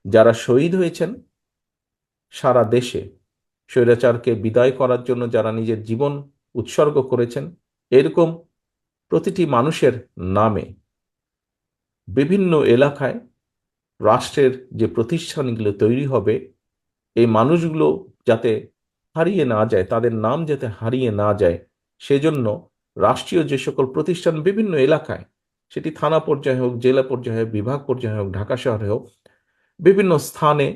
যারা শহীদ হয়েছেন সারা দেশে, স্বৈরাচারকে বিদায় করার জন্য যারা নিজের জীবন উৎসর্গ করেছেন, এরকম প্রতিটি মানুষের নামে বিভিন্ন এলাকায় রাষ্ট্রের যে প্রতিষ্ঠানগুলো তৈরি হবে, এই মানুষগুলো যাতে হারিয়ে না যায়, তাদের নাম যাতে হারিয়ে না যায়, সেজন্য রাষ্ট্রীয় যে সকল প্রতিষ্ঠান বিভিন্ন এলাকায়, সেটি থানা পর্যায়ে হোক, জেলা পর্যায়ে হোক, বিভাগ পর্যায়ে হোক, ঢাকা শহরে হোক, বিভিন্ন স্থানে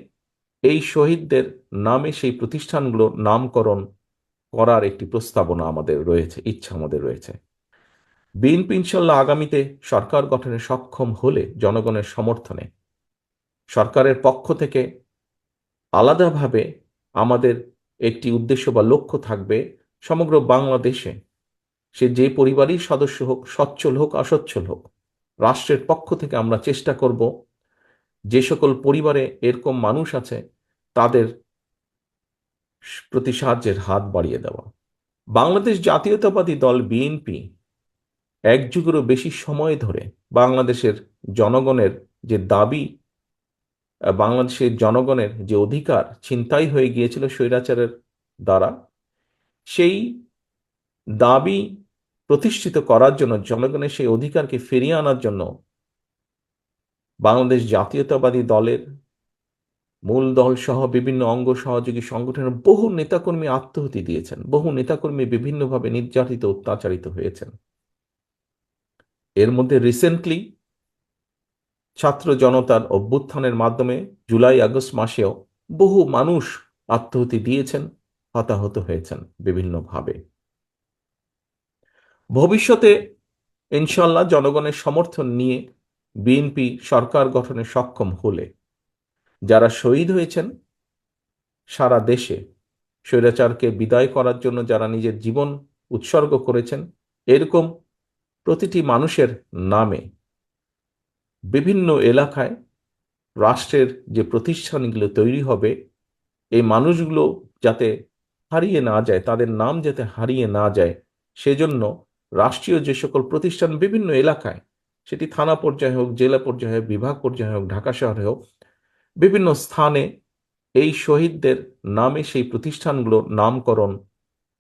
এই শহীদদের নামে সেই প্রতিষ্ঠানগুলো নামকরণ করার একটি প্রস্তাবনা আমাদের রয়েছে, ইচ্ছা আমাদের রয়েছে। বিএনপি ইনশাল্লাহ আগামীতে সরকার গঠনে সক্ষম হলে জনগণের সমর্থনে সরকারের পক্ষ থেকে আলাদাভাবে আমাদের একটি উদ্দেশ্য বা লক্ষ্য থাকবে, সমগ্র বাংলাদেশে সে যে পরিবারই সদস্য হোক, সচ্ছল হোক অসচ্ছল হোক, রাষ্ট্রের পক্ষ থেকে আমরা চেষ্টা করব যে সকল পরিবারে এরকম মানুষ আছে তাদের প্রতি সাহায্যের হাত বাড়িয়ে দেওয়া। বাংলাদেশ জাতীয়তাবাদী দল বিএনপি এক যুগেরও বেশি সময় ধরে বাংলাদেশের জনগণের যে দাবি, বাংলাদেশের জনগণের যে অধিকার ছিনতাই হয়ে গিয়েছিল স্বৈরাচারের দ্বারা, সেই দাবি প্রতিষ্ঠিত করার জন্য, জনগণের সেই অধিকারকে ফিরিয়ে আনার জন্য বাংলাদেশ জাতীয়তাবাদী দলের মূল দল সহ বিভিন্ন অঙ্গ সহযোগী সংগঠনের বহু নেতাকর্মী আত্মাহুতি দিয়েছেন, বহু নেতাকর্মী বিভিন্নভাবে নির্যাতিত অত্যাচারিত হয়েছেন। এর মধ্যে রিসেন্টলি ছাত্র জনতার অভ্যুত্থানের মাধ্যমে জুলাই আগস্ট মাসেও বহু মানুষ আত্মাহুতি দিয়েছেন, হতাহত হয়েছেন বিভিন্নভাবে। ভবিষ্যতে ইনশাল্লাহ জনগণের সমর্থন নিয়ে বিএনপি সরকার গঠনে সক্ষম হলে যারা শহীদ হয়েছেন সারা দেশে, স্বৈরাচারকে বিদায় করার জন্য যারা নিজের জীবন উৎসর্গ করেছেন, এরকম প্রতিটি মানুষের নামে বিভিন্ন এলাকায় রাষ্ট্রের যে প্রতিষ্ঠানগুলো তৈরি হবে, এই মানুষগুলো যাতে হারিয়ে না যায়, তাদের নাম যাতে হারিয়ে না যায়, সেজন্য রাষ্ট্রীয় যে সকল প্রতিষ্ঠান বিভিন্ন এলাকায়, সেটি থানা পর্যায়ে হোক, জেলা পর্যায়ে হোক, বিভাগ পর্যায়ে হোক, ঢাকা শহরে হোক, বিভিন্ন স্থানে এই শহীদদের নামে সেই প্রতিষ্ঠানগুলো নামকরণ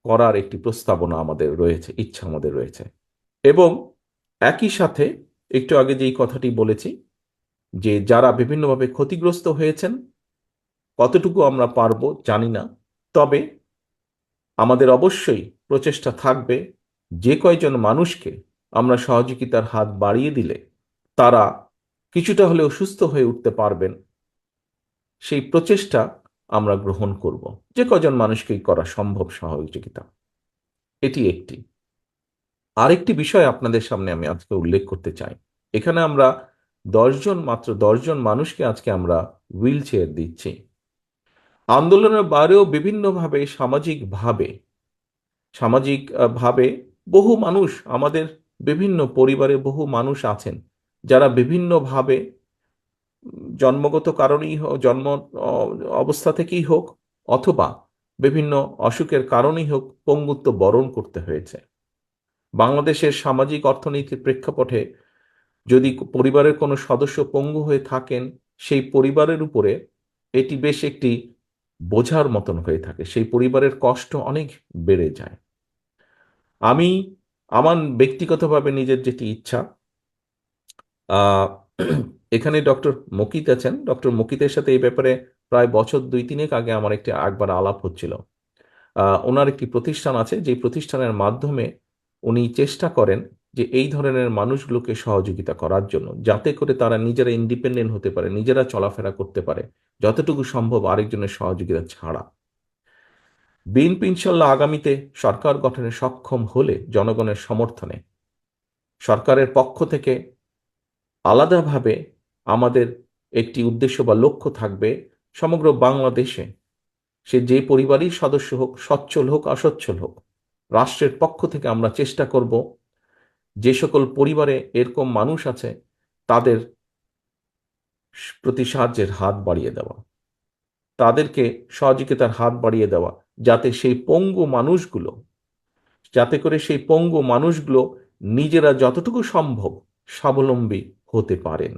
করার একটি প্রস্তাবনা আমাদের রয়েছে, ইচ্ছা আমাদের রয়েছে। এবং একই সাথে একটু আগে যেই কথাটি বলেছি, যে যারা বিভিন্নভাবে ক্ষতিগ্রস্ত হয়েছেন, কতটুকু আমরা পারবো জানি না, তবে আমাদের অবশ্যই প্রচেষ্টা থাকবে যে কয়জন মানুষকে আমরা সহযোগিতার হাত বাড়িয়ে দিলে তারা কিছুটা হলেও সুস্থ হয়ে উঠতে পারবেন, সেই প্রচেষ্টা আমরা গ্রহণ করব। যে কজন মানুষকেই করা সম্ভব সহযোগিতা, এটি একটি। আরেকটি বিষয় আপনাদের সামনে আমি আজকে উল্লেখ করতে চাই। এখানে আমরা মাত্র 10 জন মানুষকে আজকে আমরা হুইল চেয়ার দিচ্ছি। আন্দোলনের বাইরেও বিভিন্নভাবে সামাজিক ভাবে বহু মানুষ, আমাদের বিভিন্ন পরিবারে বহু মানুষ আছেন যারা বিভিন্নভাবে জন্মগত কারণেই হোক, জন্ম অবস্থা থেকেই হোক, অথবা বিভিন্ন অসুখের কারণেই হোক, পঙ্গুত্ব বরণ করতে হয়েছে। বাংলাদেশের সামাজিক অর্থনীতির প্রেক্ষাপটে যদি পরিবারের কোনো সদস্য পঙ্গু হয়ে থাকেন, সেই পরিবারের উপরে এটি বেশ একটি বোঝার মতন হয়ে থাকে, সেই পরিবারের কষ্ট অনেক বেড়ে যায়। আমি আমার ব্যক্তিগতভাবে নিজের যেটি ইচ্ছা, আহ, এখানে ডক্টর মকিত আছেন, ডক্টর মকিতের সাথে এই ব্যাপারে প্রায় বছর 2-3 আগে আমার একবার আলাপ হচ্ছিল। ওনার একটি প্রতিষ্ঠান আছে, যে প্রতিষ্ঠানের মাধ্যমে উনি চেষ্টা করেন যে এই ধরনের মানুষগুলোকে সহযোগিতা করার জন্য, যাতে করে তারা নিজেরা ইন্ডিপেন্ডেন্ট হতে পারে, নিজেরা চলাফেরা করতে পারে, যতটুকু সম্ভব আরেকজনের সহযোগিতা ছাড়া। বিএনপি ইনশাল্লাহ আগামীতে সরকার গঠনে সক্ষম হলে জনগণের সমর্থনে সরকারের পক্ষ থেকে আলাদাভাবে আমাদের একটি উদ্দেশ্য বা লক্ষ্য থাকবে, সমগ্র বাংলাদেশে সে যে পরিবারই সদস্য হোক, সচ্ছল হোক অসচ্ছল হোক, রাষ্ট্রের পক্ষ থেকে আমরা চেষ্টা করব যে সকল পরিবারে এরকম মানুষ আছে তাদের প্রতি সাহায্যের হাত বাড়িয়ে দেওয়া, তাদেরকে সহযোগিতার হাত বাড়িয়ে দেওয়া, যাতে সেই পঙ্গু মানুষগুলো, যাতে করে সেই পঙ্গু মানুষগুলো নিজেরা যতটুকু সম্ভব স্বাবলম্বী হতে পারেন।